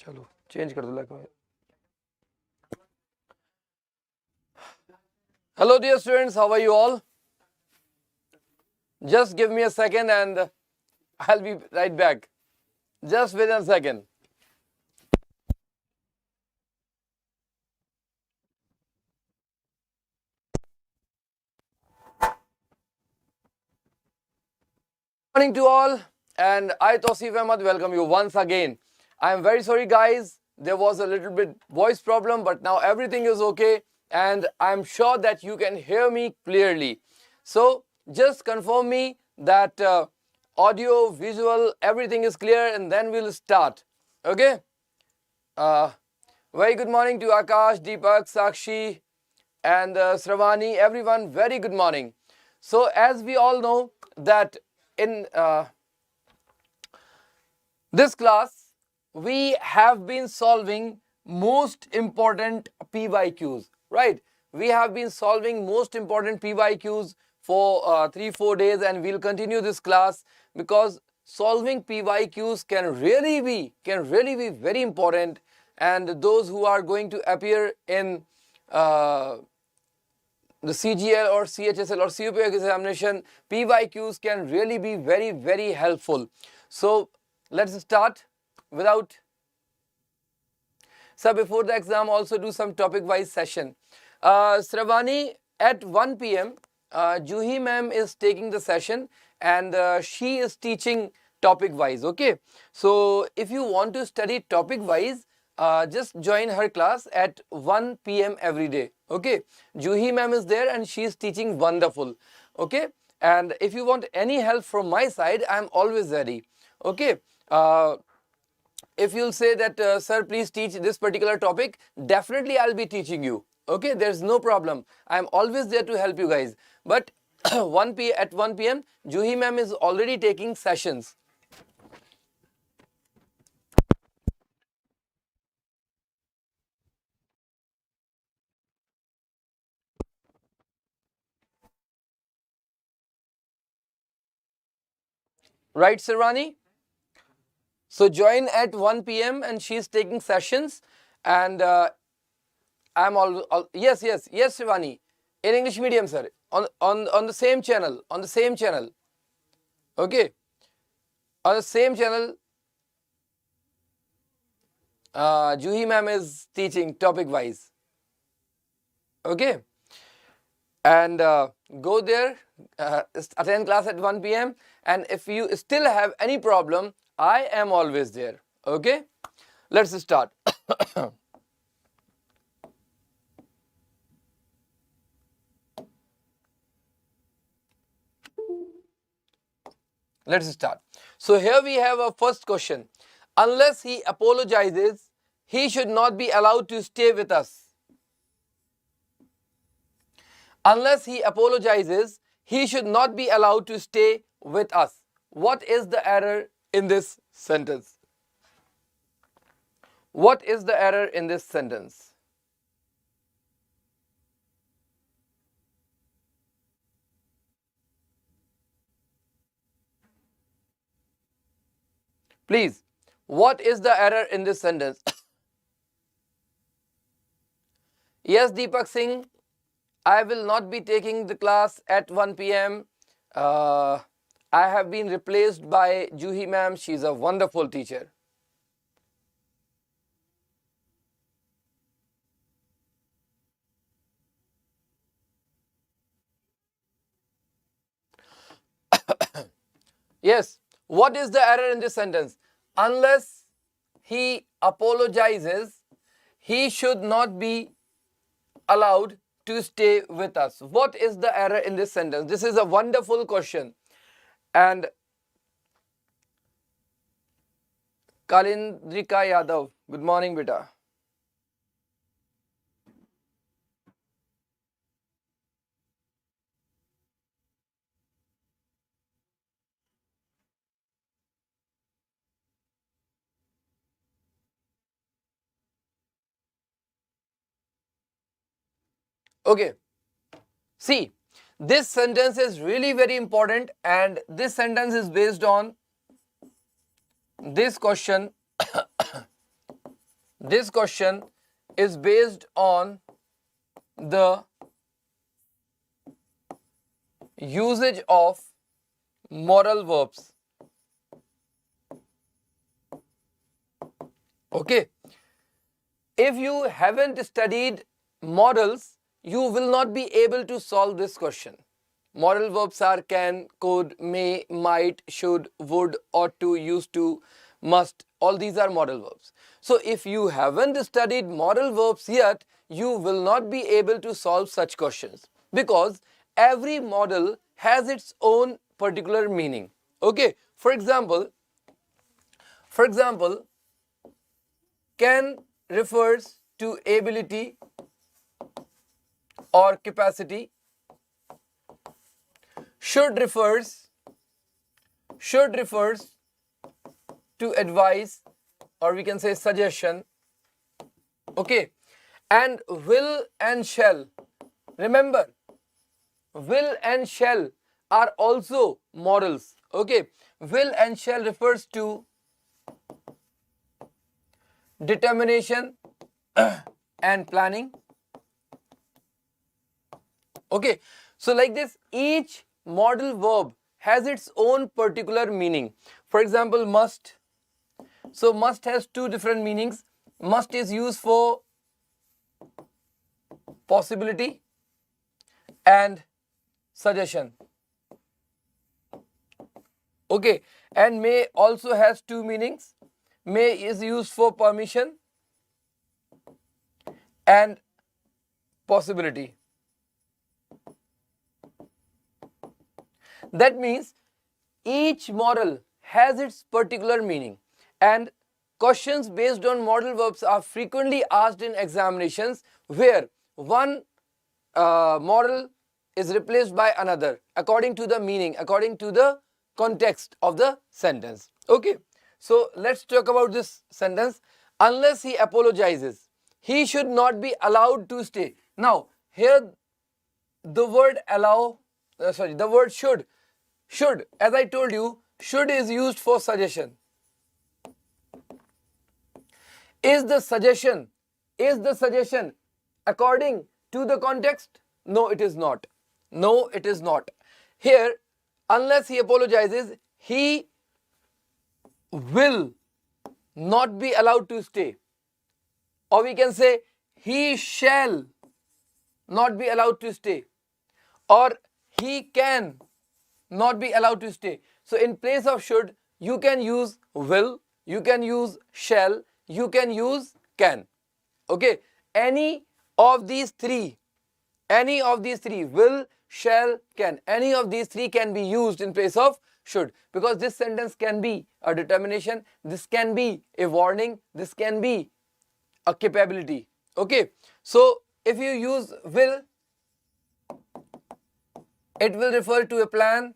चलो चेंज कर दो language. Hello dear students, how are you all? Just give me a second and I'll be right back. Just wait a second. Good morning to all, and I Tausif welcome you once again. I am very sorry guys, there was a little bit voice problem, but now everything is okay and I am sure that you can hear me clearly. So just confirm me that audio, visual, everything is clear, and then we'll start. Okay? Very good morning to Akash, Deepak, Sakshi and Sravani, everyone, very good morning. So as we all know that in this class, we have been solving most important PYQs, right? We have been solving most important PYQs for 3-4 days, and we'll continue this class because solving PYQs can really be very important, and those who are going to appear in the CGL or CHSL or CPO examination, PYQs can really be very helpful. So let's start without. So before the exam, also do some topic wise session. Sravani, at 1 p.m. Juhi ma'am is taking the session, and she is teaching topic wise. Okay, so if you want to study topic wise, just join her class at 1 p.m. every day. Okay, Juhi ma'am is there and she is teaching wonderful. Okay, and if you want any help from my side, I am always ready. Okay, if you'll say that sir, please teach this particular topic, definitely I'll be teaching you. Okay, there's no problem. I'm always there to help you guys. But at 1 p.m. Juhi ma'am is already taking sessions. Right, Sirvani? So join at 1 p.m. and she's taking sessions, and I'm all yes, Sirvani, in English medium, sir, on the same channel, okay, on the same channel. Juhi ma'am is teaching topic wise. Okay, and go there, attend class at 1 p.m. and if you still have any problem, I am always there. Okay, let's start. Let's start. So here we have a first question. Unless he apologizes, he should not be allowed to stay with us. Unless he apologizes, he should not be allowed to stay with us. What is the error in this sentence? What is the error in this sentence? Please, what is the error in this sentence? Yes, Deepak Singh, I will not be taking the class at 1 p.m. I have been replaced by Juhi ma'am. She's a wonderful teacher. Yes, what is the error in this sentence? Unless he apologizes, he should not be allowed to stay with us. What is the error in this sentence? This is a wonderful question. And Kalindrika Yadav, good morning, beta. Okay, see, this sentence is really very important, and this sentence is based on this question. This question is based on the usage of moral verbs. Okay. If you haven't studied modals, you will not be able to solve this question. Moral verbs are can, could, may, might, should, would, ought to, used to, must. All these are modal verbs. So if you haven't studied modal verbs yet, you will not be able to solve such questions, because every modal has its own particular meaning. Okay. For example, can refers to ability or capacity. Should refers to advice, or we can say suggestion. Okay. And will and shall, remember, will and shall are also modals. Okay. Will and shall refers to determination and planning. Okay. So like this, each modal verb has its own particular meaning. For example, must. So must has two different meanings. Must is used for possibility and suggestion. Okay. And may also has two meanings. May is used for permission and possibility. That means each modal has its particular meaning, and questions based on modal verbs are frequently asked in examinations where one modal is replaced by another according to the meaning, according to the context of the sentence. Okay. So let's talk about this sentence. Unless he apologizes, he should not be allowed to stay. Now here the word allow, the word should, as I told you, should is used for suggestion. Is the suggestion according to the context? No, it is not. No, it is not. Here, unless he apologizes, he will not be allowed to stay. Or we can say, he shall not be allowed to stay. Or he can not be allowed to stay. So in place of should, you can use will, you can use shall, you can use can. Okay. Any of these three, will, shall, can, any of these three can be used in place of should, because this sentence can be a determination, this can be a warning, this can be a capability. Okay. So if you use will, it will refer to a plan.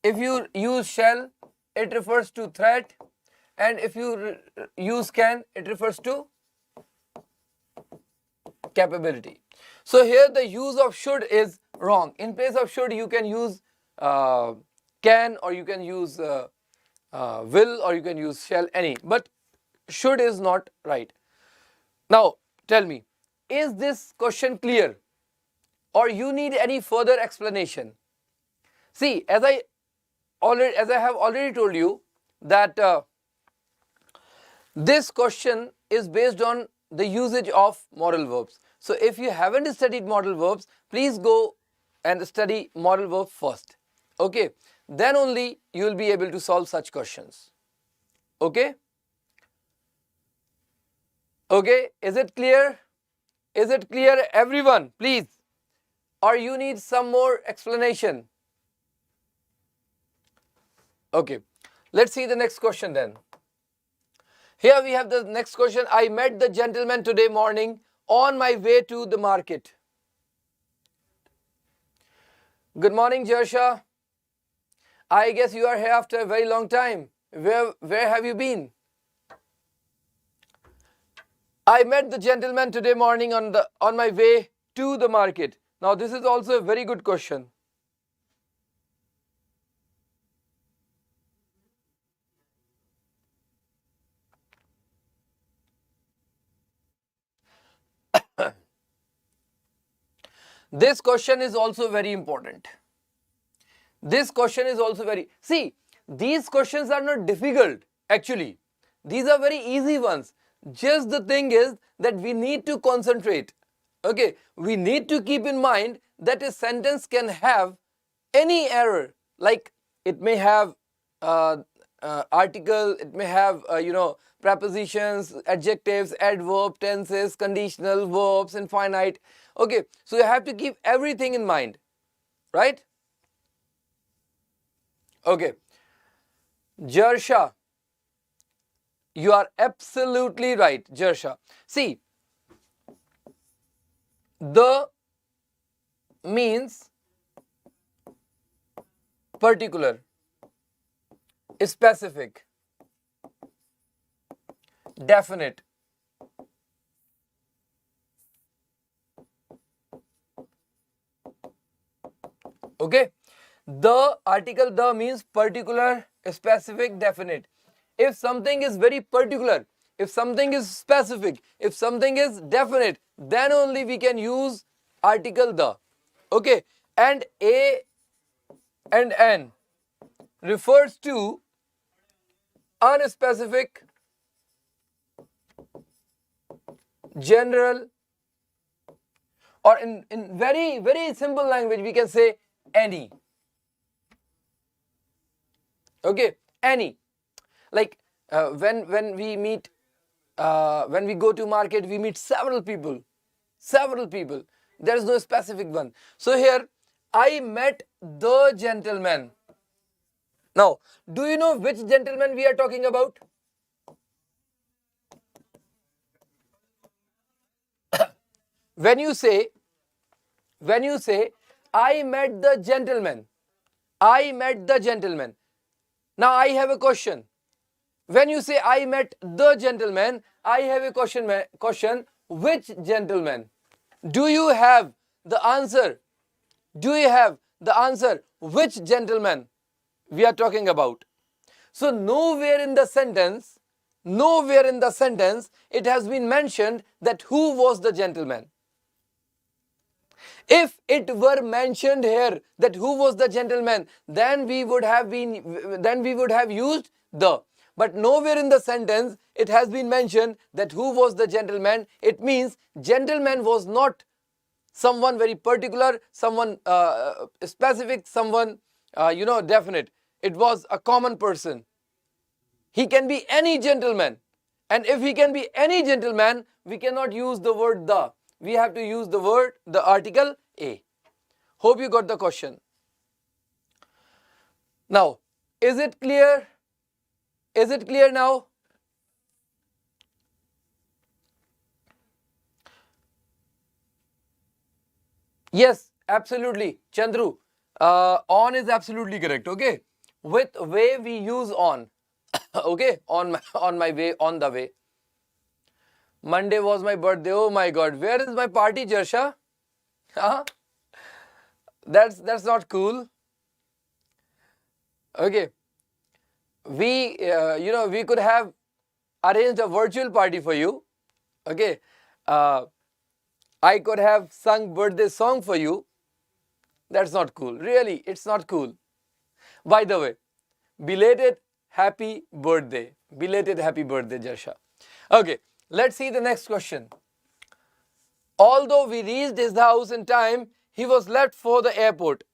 If you use shall, it refers to threat. And if you use can, it refers to capability. So here the use of should is wrong. In place of should, you can use can, or you can use will, or you can use shall, any. But should is not right. Now tell me, is this question clear, or you need any further explanation? See, as I have already told you that this question is based on the usage of modal verbs. So if you haven't studied modal verbs, please go and study modal verb first. Okay. Then only you will be able to solve such questions. Okay. Okay. Is it clear? Is it clear, everyone? Please. Or you need some more explanation? Okay. Let's see the next question then. Here we have the next question. I met the gentleman today morning on my way to the market. Good morning, Jersha. I guess you are here after a very long time. Where have you been? I met the gentleman today morning on my way to the market. Now this is also a very good question. This question is also very important. This question is also see, these questions are not difficult actually. These are very easy ones. Just the thing is that we need to concentrate. Okay, we need to keep in mind that a sentence can have any error, like it may have article, it may have prepositions, adjectives, adverb, tenses, conditional verbs, infinite. Okay, so you have to keep everything in mind, right? Okay, Jarsha, you are absolutely right, Jarsha. See, the means particular, specific, definite. Okay, the article the means particular, specific, definite. If something is very particular, if something is specific, if something is definite, then only we can use article the. Okay, and a and an refers to unspecific, general, or in very simple language we can say any. Okay, any. Like when we meet, when we go to market, we meet several people. There is no specific one. So here, I met the gentleman. Now, do you know which gentleman we are talking about? When you say, I met the gentleman, I met the gentleman. Now I have a question. When you say I met the gentleman, I have a question. Which gentleman? Do you have the answer? Do you have the answer? Which gentleman we are talking about? So nowhere in the sentence, it has been mentioned that who was the gentleman. If it were mentioned here that who was the gentleman, then we would have used the. But nowhere in the sentence it has been mentioned that who was the gentleman. It means gentleman was not someone very particular, someone specific, someone definite. It was a common person. He can be any gentleman. And if he can be any gentleman, we cannot use the word the. We have to use the article a. Hope you got the question. Now, is it clear? Is it clear now? Yes, absolutely. Chandru, on is absolutely correct. Okay. With way we use on. Okay. On my way, on the way. Monday was my birthday. Oh my God. Where is my party, Jarsha? Huh? That's not cool. Okay. We we could have arranged a virtual party for you. Okay. I could have sung birthday song for you. That's not cool. Really, it's not cool. By the way, belated happy birthday. Belated happy birthday, Jarsha. Okay, let's see the next question. Although we reached his house in time, he was left for the airport.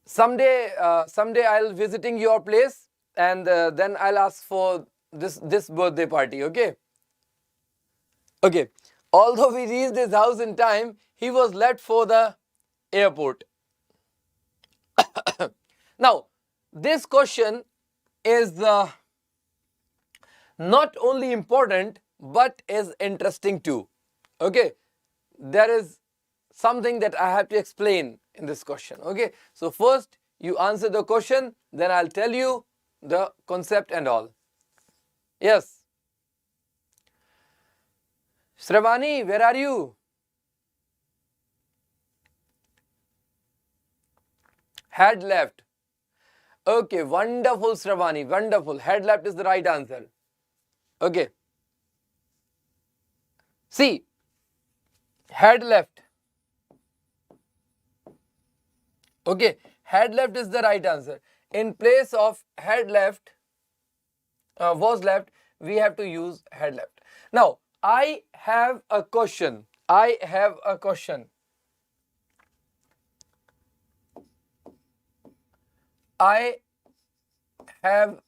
Someday I'll visiting your place, and then I'll ask for this birthday party. Okay. Okay. Although we reached his house in time, he was left for the airport. Now, this question is not only important but is interesting too. Okay. There is something that I have to explain in this question. Okay. So first you answer the question, then I'll tell you the concept and all. Yes. Shravani, where are you? Had left. Okay, wonderful, Shravani, wonderful. Had left is the right answer. Okay. See, Head left. Okay, head left is the right answer. In place of head left, was left, we have to use head left. Now, I have a question. I have a question. I have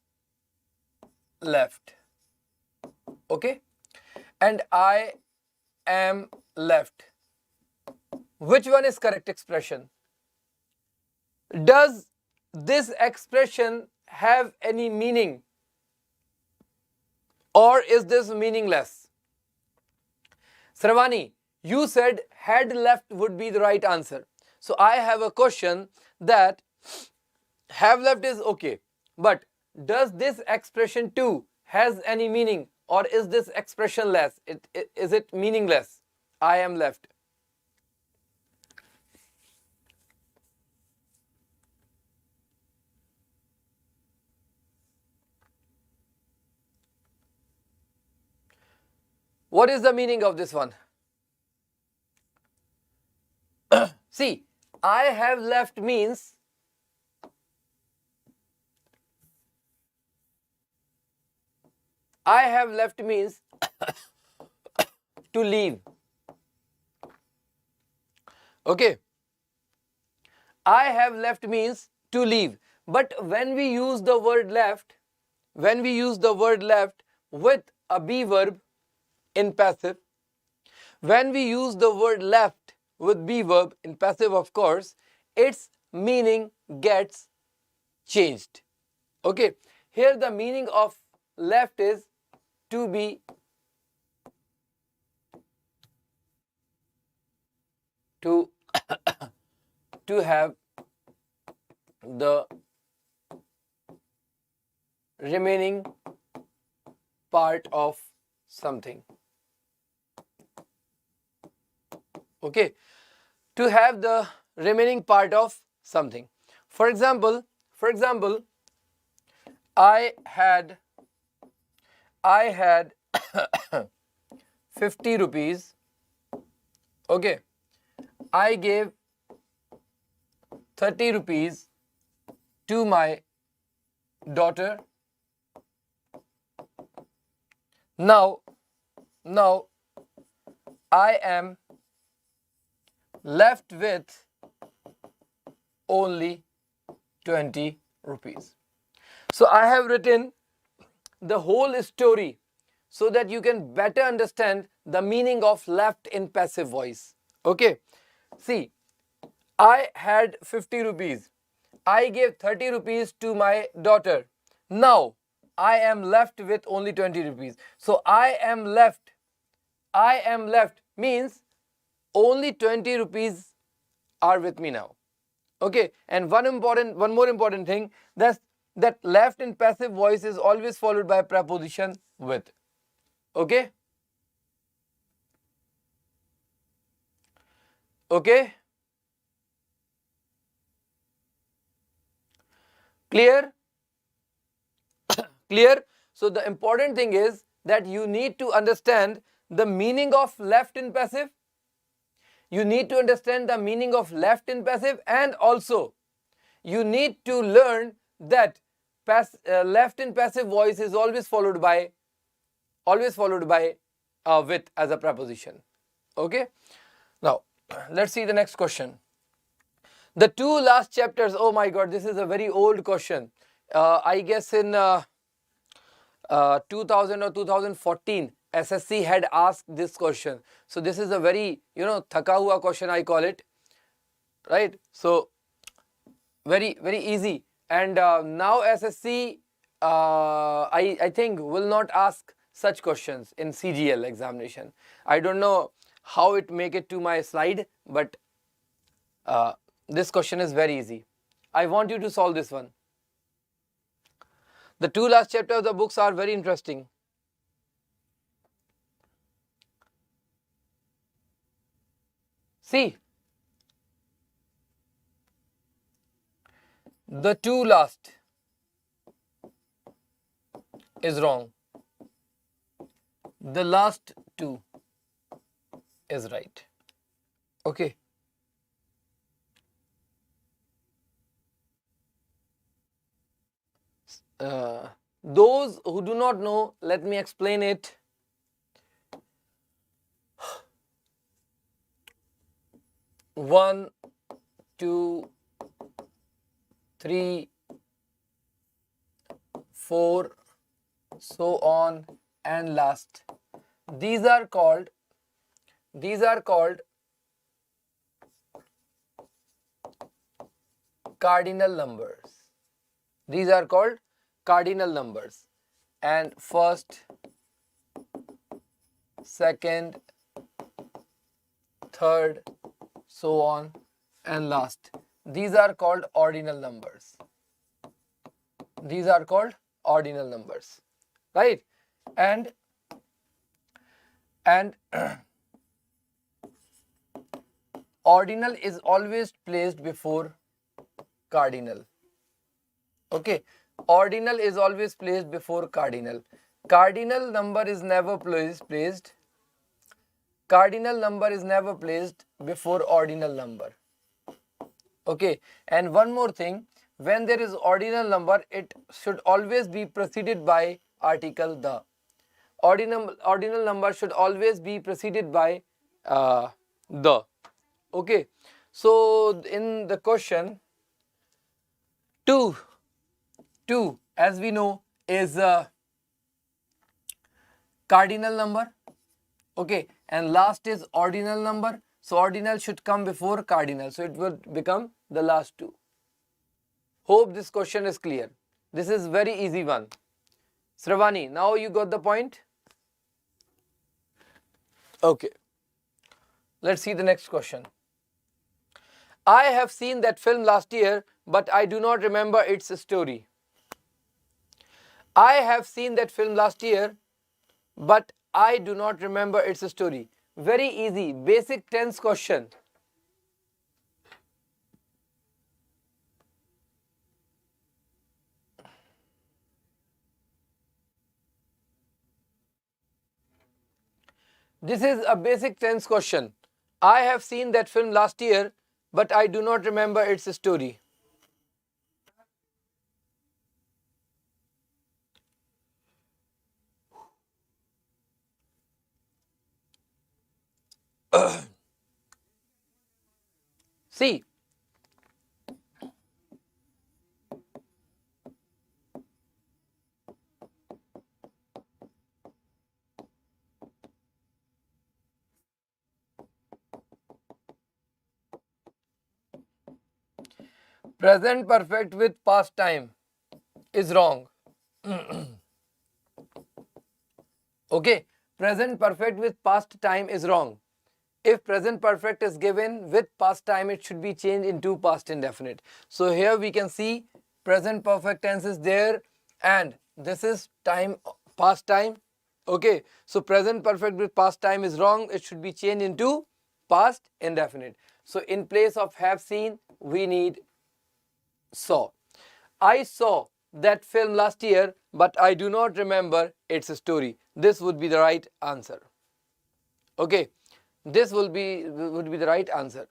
left. Okay, and I am left. Which one is correct expression? Does this expression have any meaning, or is this meaningless? Sravani, you said head left would be the right answer. So I have a question that have left is okay, but does this expression too has any meaning, or is this expression less? Is it meaningless? I am left. What is the meaning of this one? See, I have left means to leave. Okay. I have left means to leave. But when we use the word left, with a be verb in passive, when we use the word left with be verb in passive, of course, its meaning gets changed. Okay, here the meaning of left is to be, to have the remaining part of something. Okay, to have the remaining part of something. For example, I had 50 rupees. Okay, I gave 30 rupees to my daughter. Now I am left with only 20 rupees. So I have written the whole story so that you can better understand the meaning of left in passive voice. Okay, see, I had 50 rupees. I gave 30 rupees to my daughter. Now I am left with only 20 rupees. So I am left means only 20 rupees are with me now. Okay, and one more important thing, that left in passive voice is always followed by a preposition with. Okay? Okay? Clear? Clear? So the important thing is that you need to understand the meaning of left in passive. You need to understand the meaning of left in passive, and also you need to learn that left in passive voice is always followed by with as a preposition. Okay? Now, let's see the next question. The two last chapters, oh my god, this is a very old question. I guess in 2000 or 2014, SSC had asked this question. So this is a very, thaka hua question, I call it. Right? So, very, very easy. And now SSC, I think, will not ask such questions in CGL examination. I don't know how it make it to my slide, but this question is very easy. I want you to solve this one. The two last chapters of the books are very interesting. See, the two last is wrong. The last two is right. Okay. Those who do not know, let me explain it. One, two, three, four, so on and last. These are called cardinal numbers. These are called cardinal numbers. And first, second, third, so on and last. These are called ordinal numbers. These are called ordinal numbers, right? And ordinal is always placed before cardinal. Okay, ordinal is always placed before cardinal. Cardinal number is never placed. Cardinal number is never placed before ordinal number. Okay, and one more thing, when there is ordinal number, it should always be preceded by article the. Ordinal number should always be preceded by the. Okay, so in the question, 2 as we know is a cardinal number. Okay, and last is ordinal number. So ordinal should come before cardinal. So it would become the last two. Hope this question is clear. This is very easy one. Sravani, now you got the point? Okay. Let's see the next question. I have seen that film last year, but I do not remember its story. I have seen that film last year, but I do not remember its story. Very easy, basic tense question. This is a basic tense question. I have seen that film last year, but I do not remember its story. See, present perfect with past time is wrong. Okay, present perfect with past time is wrong. If present perfect is given with past time, it should be changed into past indefinite. So here we can see present perfect tense is there and this is time, past time. Okay, so present perfect with past time is wrong. It should be changed into past indefinite. So in place of have seen, we need saw. I saw that film last year, but I do not remember its story. This would be the right answer. Okay, this would be the right answer.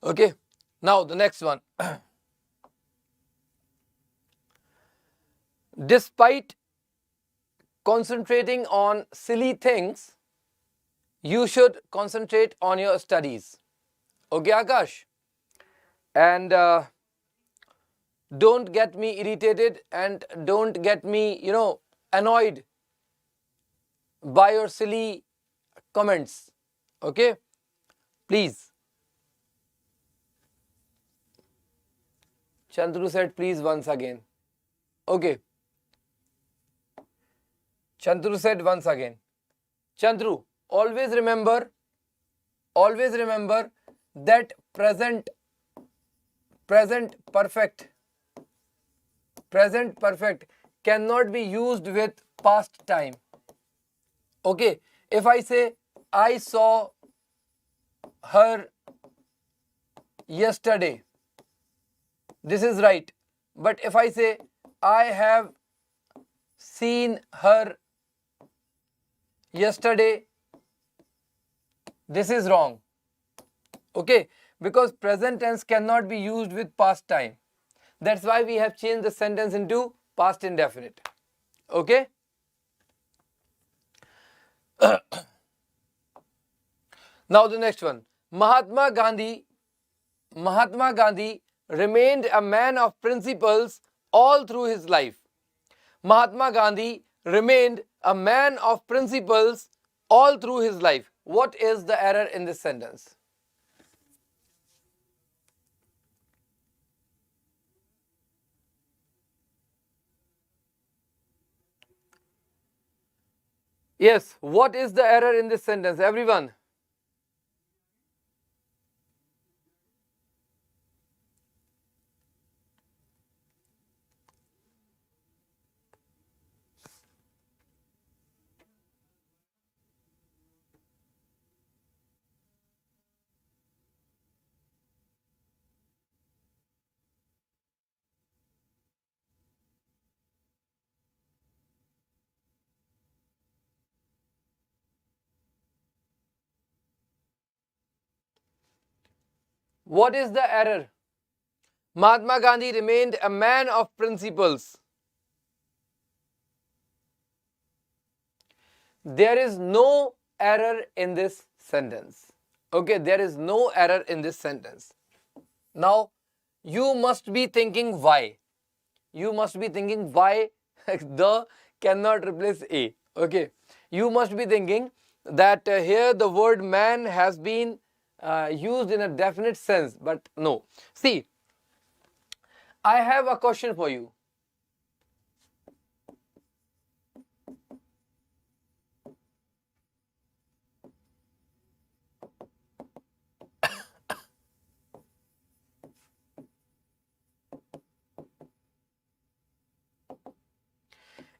Okay, now the next one. Despite concentrating on silly things, you should concentrate on your studies. Okay, Akash? And don't get me irritated and don't get me, annoyed by your silly comments. Okay? Please. Chandru said please once again. Okay. Chandru said once again. Chandru, always remember that present perfect cannot be used with past time. Okay, if I say I saw her yesterday, this is right. But if I say I have seen her yesterday. This is wrong. Okay, because present tense cannot be used with past time. That's why we have changed the sentence into past indefinite. Okay. Now the next one. Mahatma Gandhi remained a man of principles all through his life. Mahatma Gandhi remained a man of principles all through his life. What is the error in this sentence? Yes, what is the error in this sentence, everyone? What is the error? Mahatma Gandhi remained a man of principles. There is no error in this sentence. Okay, there is no error in this sentence. Now, you must be thinking why. You must be thinking why the cannot replace a. Okay, you must be thinking that here the word man has been used in a definite sense, but no. See, I have a question for you.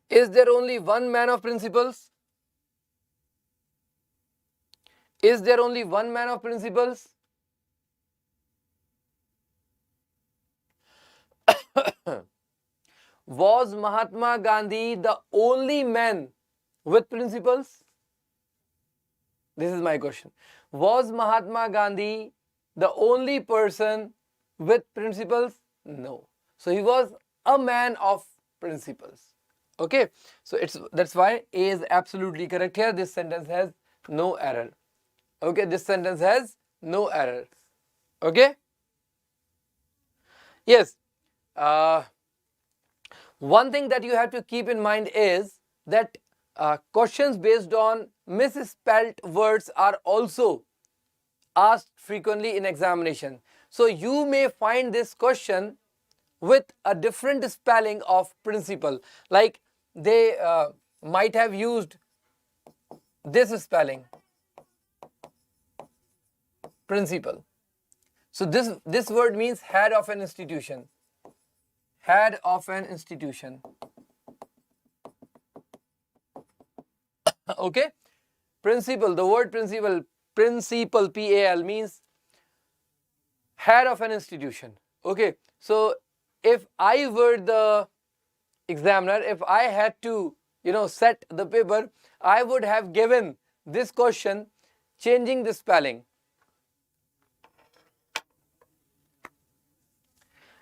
Is there only one man of principles? Is there only one man of principles? Was Mahatma Gandhi the only man with principles? This is my question. Was Mahatma Gandhi the only person with principles? No. So he was a man of principles. Okay. So that's why A is absolutely correct here. This sentence has no error. Okay. This sentence has no error. Okay. Yes. One thing that you have to keep in mind is that questions based on misspelled words are also asked frequently in examination. So you may find this question with a different spelling of principle. Like they might have used this spelling, principle. So this word means head of an institution. Head of an institution. Okay. Principal, the word principal, PAL means head of an institution. Okay. So if I were the examiner, if I had to, set the paper, I would have given this question changing the spelling.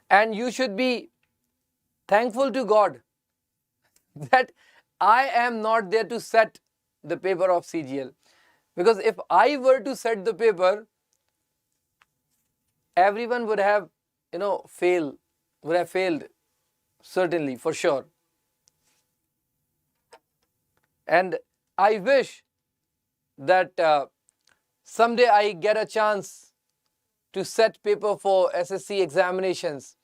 And you should be thankful to God that I am not there to set the paper of CGL. Because if I were to set the paper, everyone would have, failed, certainly, for sure. And I wish that someday I get a chance to set paper for SSC examinations,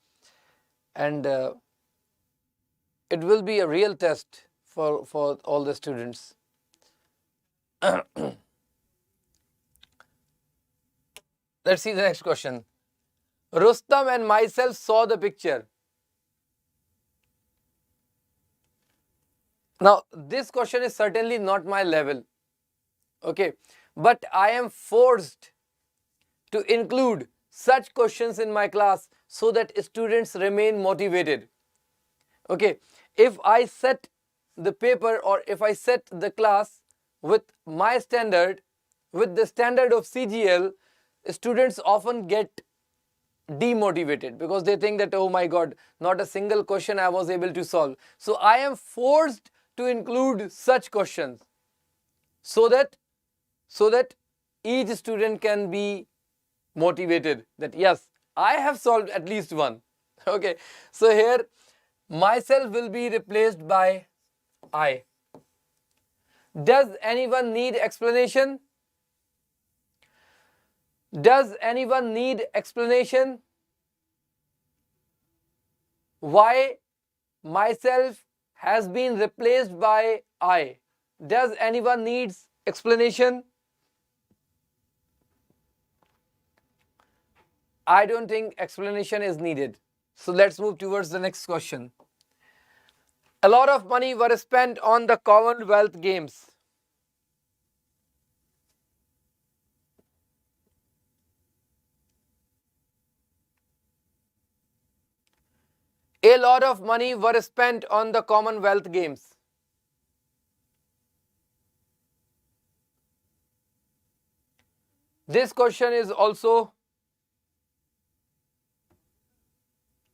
and it will be a real test for all the students. Let's see the next question. Rustam and myself saw the picture. Now, this question is certainly not my level. Okay, but I am forced to include such questions in my class so that students remain motivated. Okay, if I set the paper or if I set the class with my standard, with the standard of CGL, students often get demotivated because they think that, oh my god, not a single question I was able to solve. So I am forced to include such questions so that each student can be motivated that yes, I have solved at least one. Okay, so here myself will be replaced by I. Does anyone need explanation? Does anyone need explanation? Why myself has been replaced by I? Does anyone needs explanation? I don't think explanation is needed. So let's move towards the next question. A lot of money were spent on the Commonwealth Games. A lot of money were spent on the Commonwealth Games. This question is also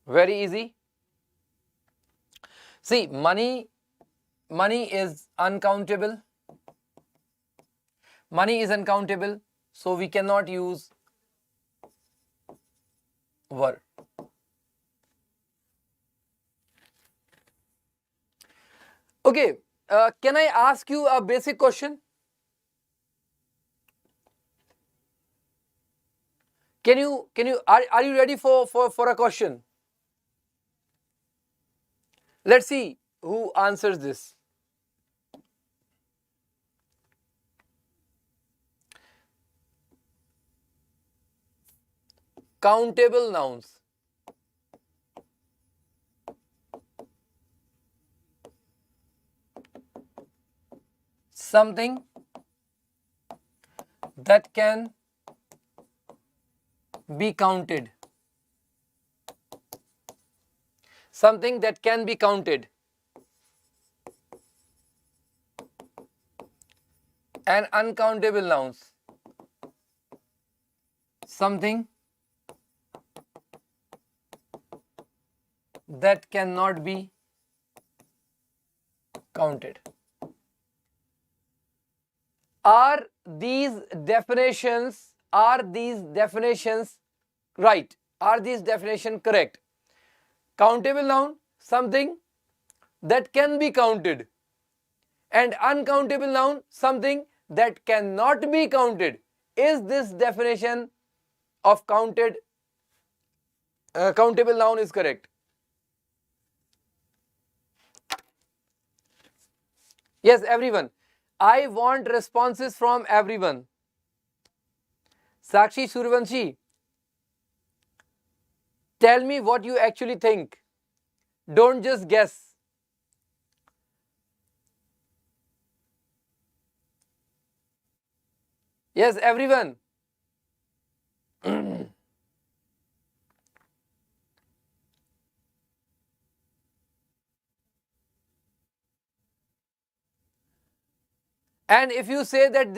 very easy. See, money is uncountable. Money is uncountable, so we cannot use were. Okay, can I ask you a basic question? Are you ready for a question? Let's see who answers this. Countable nouns. Something that can be counted. Something that can be counted. And uncountable nouns. Something that cannot be counted. Are these definitions right? Are these definitions correct? Countable noun, something that can be counted, and uncountable noun, something that cannot be counted. Is this definition of countable noun is correct? Yes, everyone. I want responses from everyone. Sakshi, Survanshi, tell me what you actually think. Don't just guess. Yes, everyone. And if you say that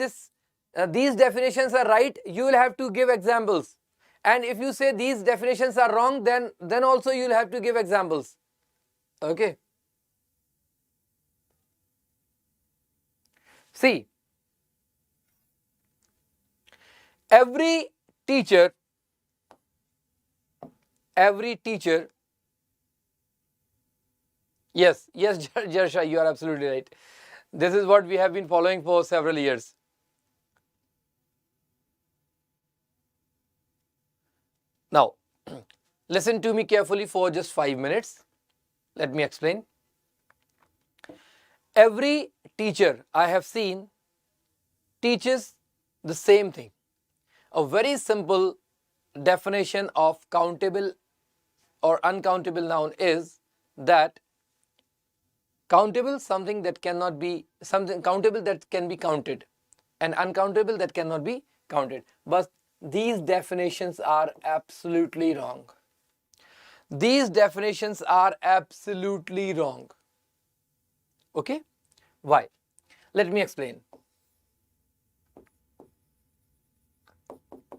these definitions are right, you will have to give examples. And if you say these definitions are wrong, then also you will have to give examples. Okay. See, every teacher, yes, Jarsha, you are absolutely right. This is what we have been following for several years. Now, listen to me carefully for just 5 minutes. Let me explain. Every teacher I have seen teaches the same thing. A very simple definition of countable or uncountable noun is that countable, something that cannot be, something countable that can be counted, and uncountable that cannot be counted. But these definitions are absolutely wrong. These definitions are absolutely wrong. Okay? Why? Let me explain.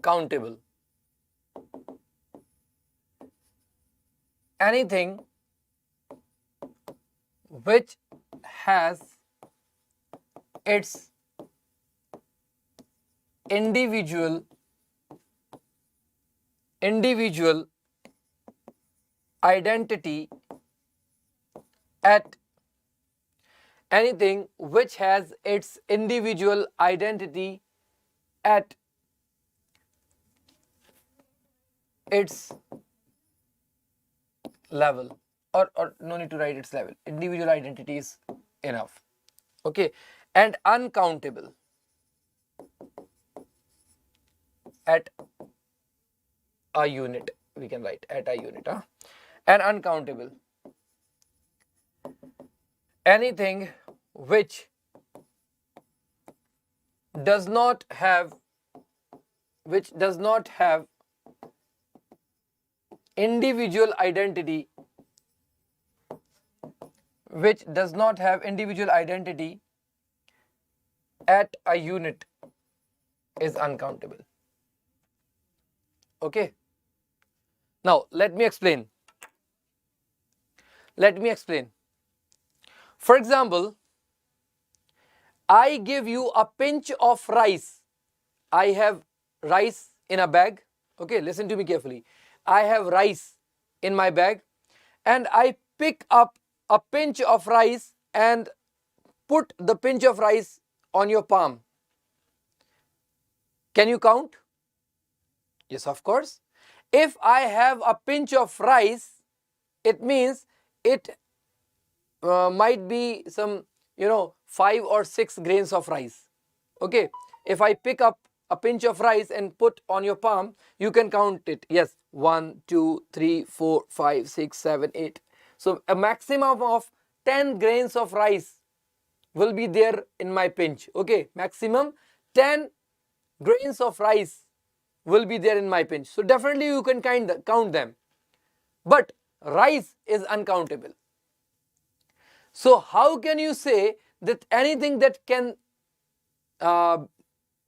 Countable. Anything which has its individual identity at anything which has its individual identity at its level, or no need to write its level, individual identity is enough. Okay, and uncountable at a unit, we can write at a unit, and uncountable, anything which does not have individual identity, at a unit is uncountable. Okay, now let me explain. For example, I give you a pinch of rice. I have rice in a bag. Okay, listen to me carefully. I have rice in my bag, and I pick up a pinch of rice and put the pinch of rice on your palm. Can you count? Yes, of course. If I have a pinch of rice, it means it might be some 5 or 6 grains of rice. Okay, if I pick up a pinch of rice and put on your palm, you can count it. Yes, 1 2 3 4 5 6 7 8. So a maximum of 10 grains of rice will be there in my pinch. Okay, maximum 10 grains of rice will be there in my pinch. So definitely you can count them. But rice is uncountable. So how can you say that anything that can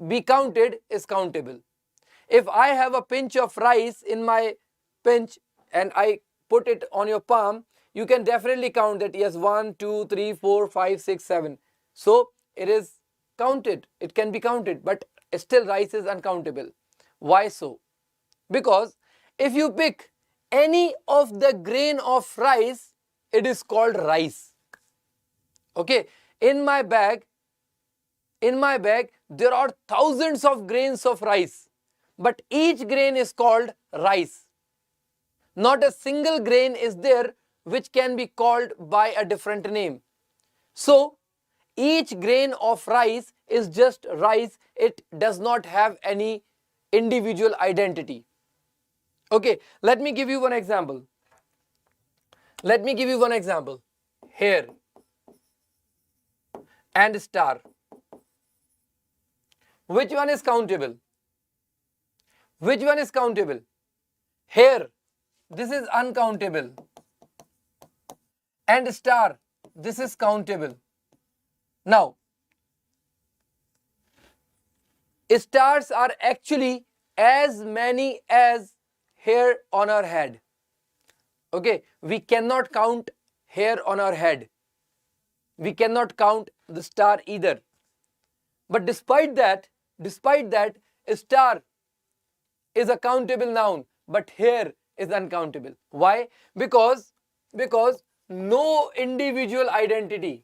be counted is countable? If I have a pinch of rice in my pinch and I put it on your palm, you can definitely count that. Yes, 1 2 3 4 5 6 7. So it is counted, it can be counted, but still rice is uncountable. Why so? Because if you pick any of the grain of rice, it is called rice. Okay, in my bag there are thousands of grains of rice, but each grain is called rice. Not a single grain is there which can be called by a different name. So each grain of rice is just rice. It does not have any individual identity. Okay, let me give you one example. Hair and star. Which one is countable? Hair, this is uncountable. And star, this is countable. Now, stars are actually as many as hair on our head. Okay, we cannot count hair on our head. We cannot count the star either. But despite that, star is a countable noun, but hair is uncountable. Why? Because no individual identity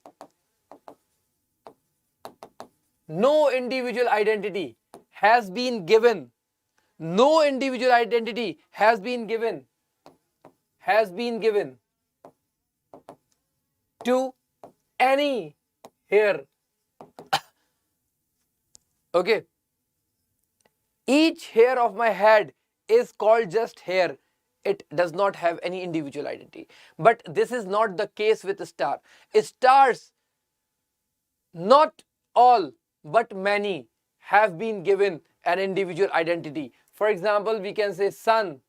has been given. No individual identity has been given to any hair. Okay, each hair of my head is called just hair. It does not have any individual identity. But this is not the case with a star. Stars, not all but many, have been given an individual identity. For example, we can say sun.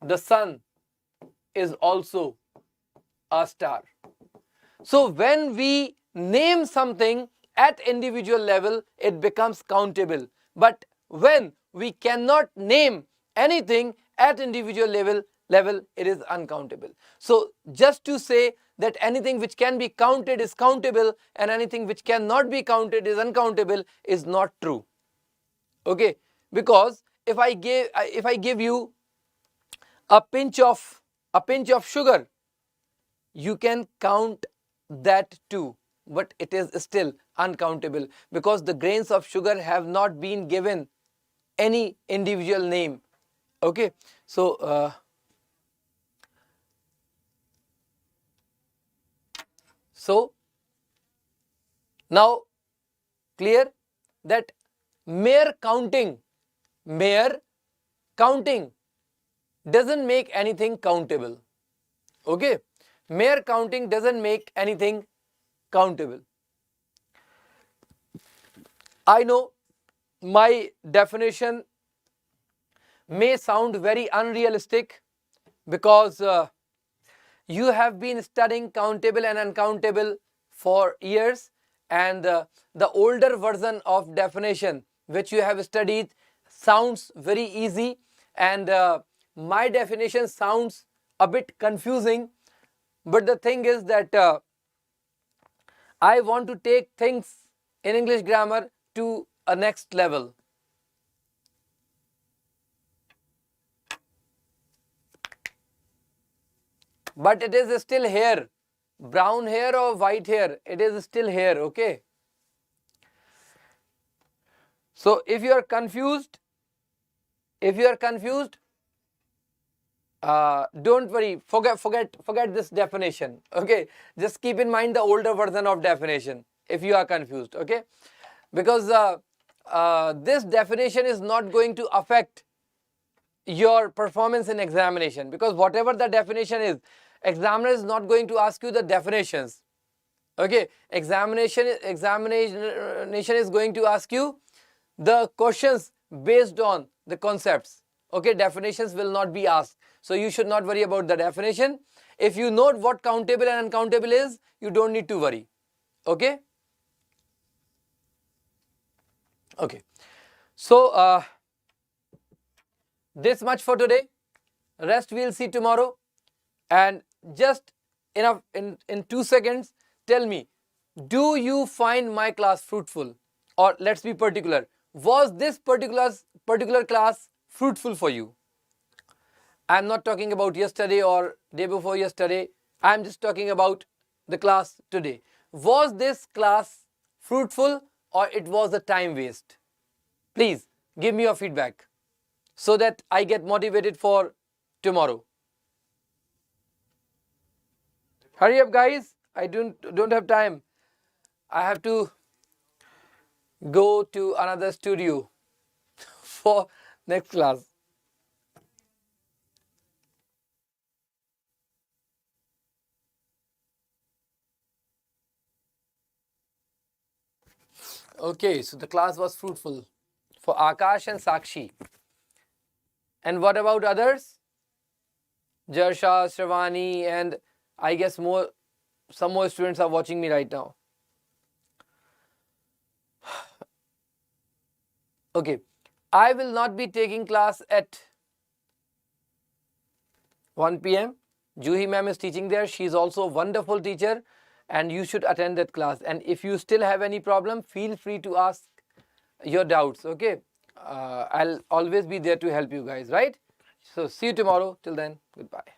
The sun is also a star. So when we name something at individual level, it becomes countable. But when we cannot name anything at individual level, it is uncountable. So just to say that anything which can be counted is countable and anything which cannot be counted is uncountable is not true. Okay, because if I give you a pinch of sugar, you can count that too, but it is still uncountable because the grains of sugar have not been given any individual name. Okay, so now clear that mere counting doesn't make anything countable. Okay, mere counting doesn't make anything countable. I know my definition may sound very unrealistic because you have been studying countable and uncountable for years, and the older version of definition which you have studied sounds very easy, and my definition sounds a bit confusing. But the thing is that I want to take things in English grammar to a next level. But it is still hair, brown hair or white hair, it is still hair. Okay, so if you are confused, don't worry, forget this definition. Okay, just keep in mind the older version of definition if you are confused. Okay, because this definition is not going to affect your performance in examination, because whatever the definition is, examiner is not going to ask you the definitions. Okay, examination is going to ask you the questions based on the concepts. Okay, definitions will not be asked, so you should not worry about the definition. If you know what countable and uncountable is, you don't need to worry. Okay, so this much for today. Rest we'll see tomorrow. And just in 2 seconds, tell me, do you find my class fruitful? Or let's be particular, was this particular class fruitful for you? I'm not talking about yesterday or day before yesterday. I'm just talking about the class today. Was this class fruitful or it was a time waste? Please give me your feedback so that I get motivated for tomorrow. Hurry up, guys. I don't have time. I have to go to another studio for next class. Okay, so the class was fruitful for Akash and Sakshi. And what about others? Jarsha, Shravani, and I guess some more students are watching me right now. Okay, I will not be taking class at 1 p.m. Juhi ma'am is teaching there. She is also a wonderful teacher and you should attend that class. And if you still have any problem, feel free to ask your doubts. Okay, I'll always be there to help you guys, right? So see you tomorrow. Till then, goodbye.